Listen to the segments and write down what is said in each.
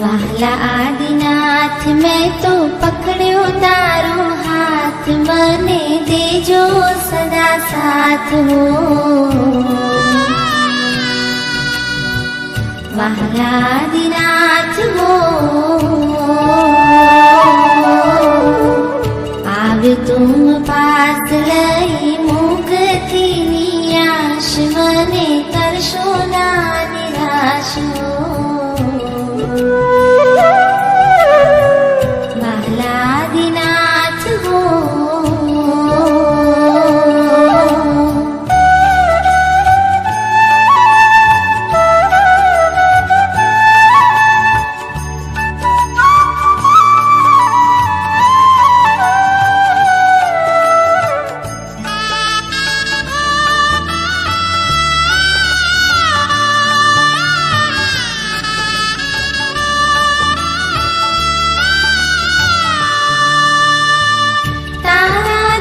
વહાલા આદિનાથ મેં તો પકડ્યો તારો હાથ, મને દેજો સદા સાથ હો. વહાલા આદિનાથ હો, આવ્યો તુમ પાસ લઈ મુખથી નિયાશ, મને કરશો ના નિરાશ હો.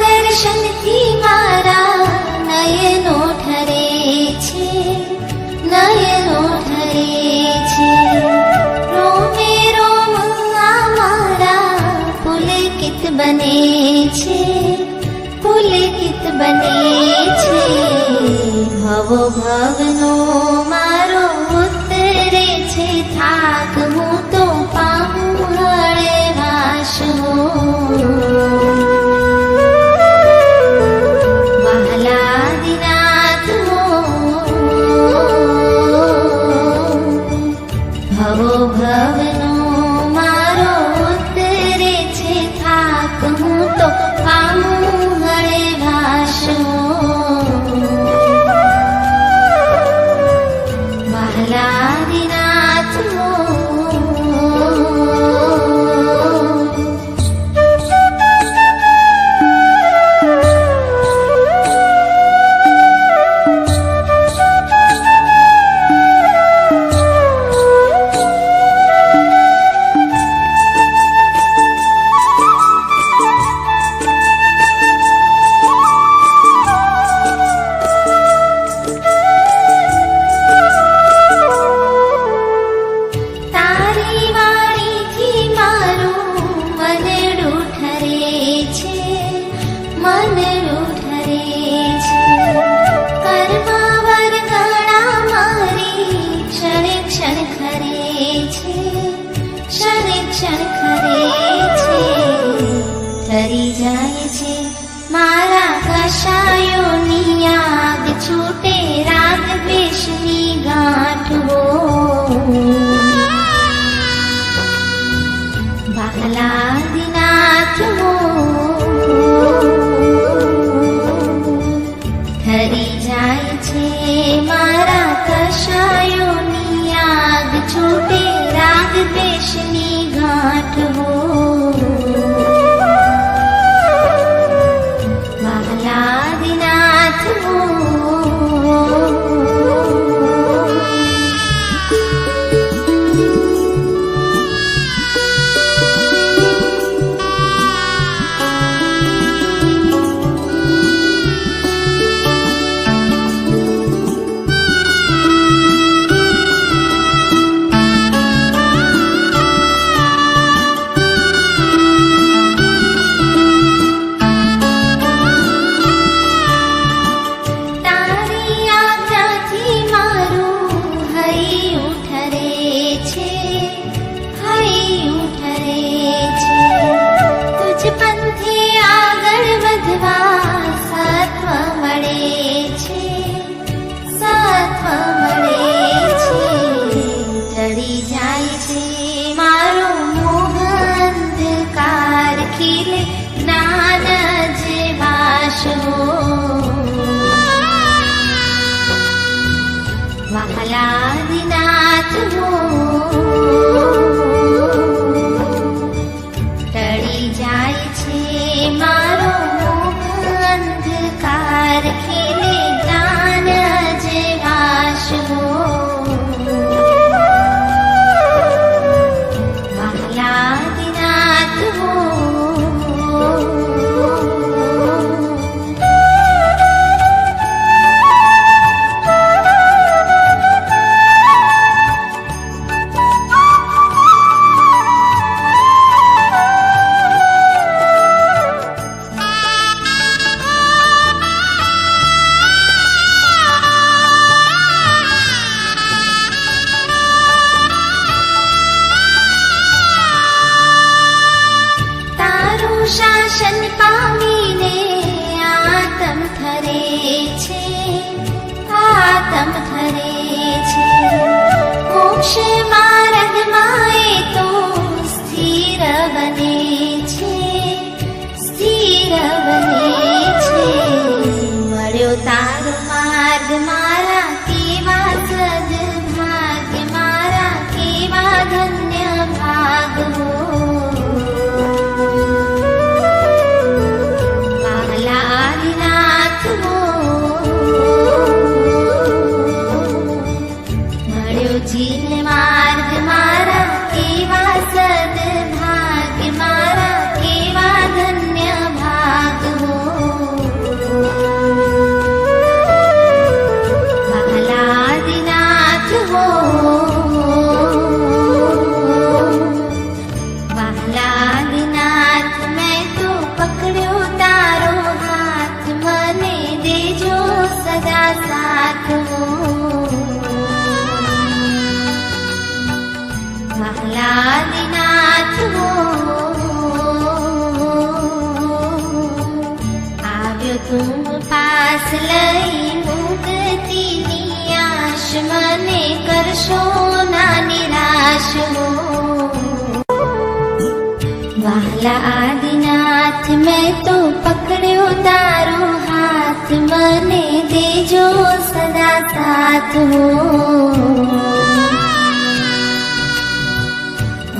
દર્શનથી મારા નયનો ઠરે છે, નયનો ઠરે છે. રોમે રોમ મારા પુલકિત બને છે, પુલકિત બને છે. ભવો ભવનો મારો ઉતરે છે થાક, હું તો પામું હળવાશ હો. ભવો ભવનો મારો ઉતરે છે થાક, હું તો પામું હળવાશ હો. વહાલા આદિનાથ હો. ઠરી જાય છે મારા કશાયોની આગ, છૂટે રાગ દ્વેષની ગાંઠ હો. વહાલા આદિનાથ હો, ઠરી જાય છે મારા કશાયોની આગ, છૂટે રાગ દ્વેષની ગાંઠ હો. આદિનાથ હો. મોક્ષ માર્ગમાં એ તો સ્થિર બને છે, સ્થિર બને છે. મળ્યો તારો માર્ગ મારા કેવા સદભાગ્ય, મારા કેવા ધન્ય ભાગ હો. વહાલા આદિનાથ હો, મળ્યો જીવ માર્ગ મારા કેવા સદભાગ્ય, મારા કેવા ધન્ય ભાગ હો. વહાલા આદિનાથ હો, વહાલા આદિનાથ મેં તો પકડ્યો તારો હાથ, મને દેજો સદા સાથ હો. વહાલા આદિનાથ હો, આવ્યો તું પાસ લઈ મુક્તિની આશ, મને કરશો ના નિરાશ હો. વહાલા આદિનાથ મેં તો પકડ્યો તારો હાથ, મને દેજો સદા સાથ હો.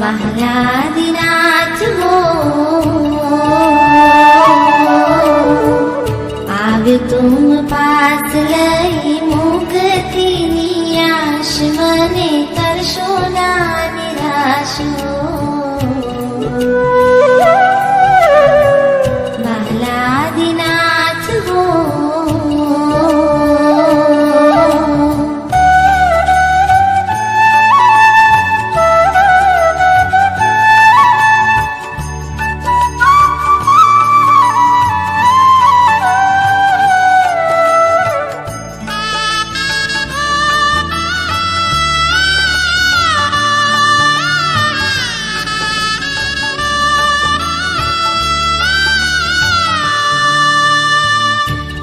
વહાલા આદિનાથ હો, આવ્યો તું પાસ લઈ મુક્તિની આશ, મને કરશો ના નિરાશ હો. વહાલા આદિનાથ હો,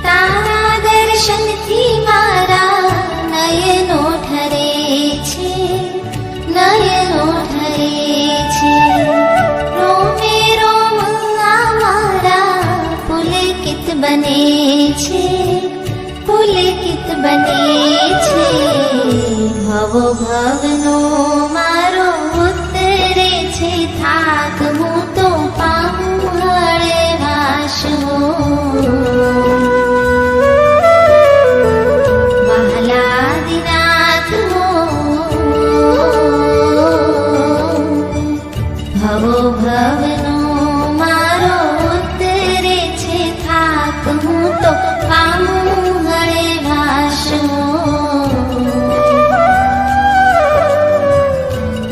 તારા દર્શનથી મારા નયનો ઠરે છે, નયનો ઠરે છે. રોમે રોમ આ મારા પુલકિત બને છે, પુલકિત બને છે. ભવો ભવનો મારો ઉતરે છે થાક, હું તો પામું હળવાશ હો. વહાલા આદિનાથ હો, ભવો ભવનો મારો ઉતરે છે થાક, હું તો પામું હળવાશ હો.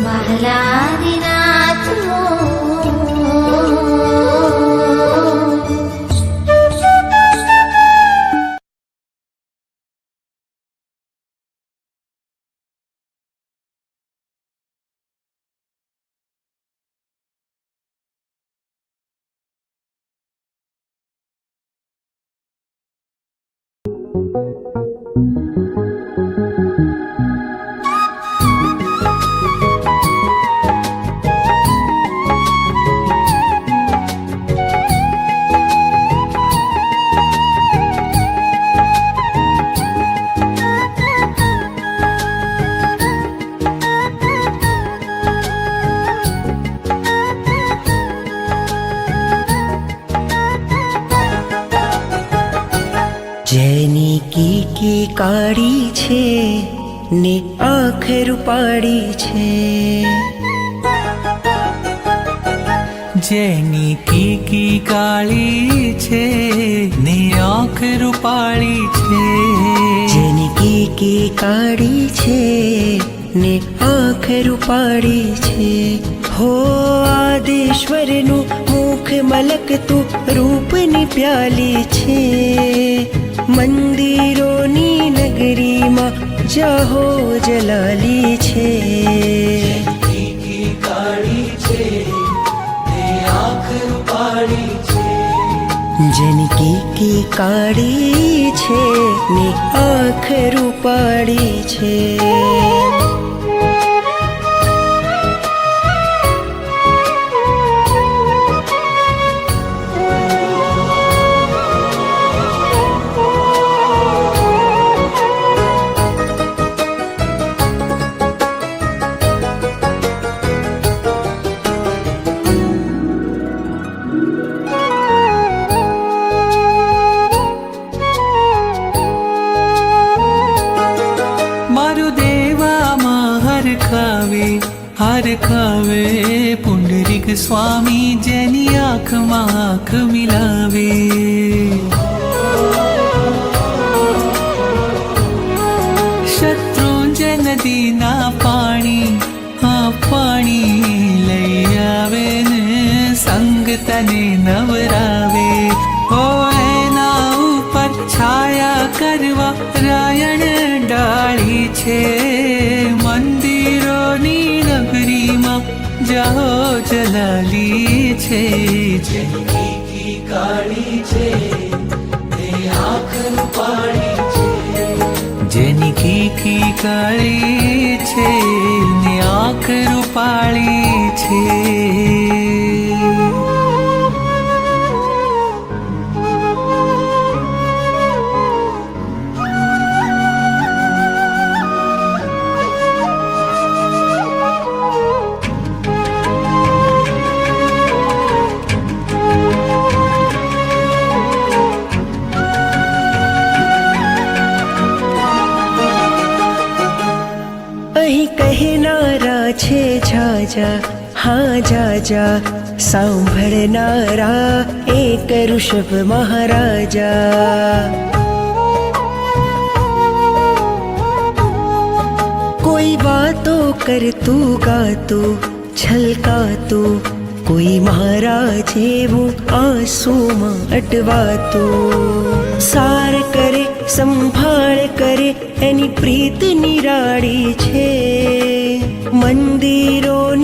વહાલા આદિનાથ હો, જેની કીકી કાળી છે ને આંખ રૂપાળી છે, જેની કીકી કાળી છે ને આંખ રૂપાળી છે, જેની કીકી કાળી છે ને આંખ રૂપાળી છે. હો આદેશ્વરનું મુખ મલકતું રૂપની પ્યાલી છે, મંદિરોની નગરીમાં જાહો જલાલી છે. જેની કીકી કાળી છે ને આંખ રૂપાળી છે. હાર ખાવે પુંડરીક સ્વામી જેની આંખમાં આંખ મિલાવે. શત્રુંજય નદીના પાણી આ પાણી લઈ આવે ને સંગ તને નવરાવે. ઓ એના ઉપર છાયા કરવા રાયણ ડાળી છે. મંદિરોની નગરીમાં જાહો જલાલી છે. જેની કી કાળી છે તે આંખ રૂપાળી છે. જેની કી કાળી છે ને આંખ રૂપાળી છે. અહીં કહેનારા છે જાજા, હા જાજા સાંભળનારા એક ઋષભ મહારાજા. કોઈ વાતો કરતું ગાતું છલકાતું, કોઈ મારા જેવું આંસુમાં અટવાતું. સાર કરે સંભાળ કરે એની પ્રીત નિરાળી છે. મંદિરોની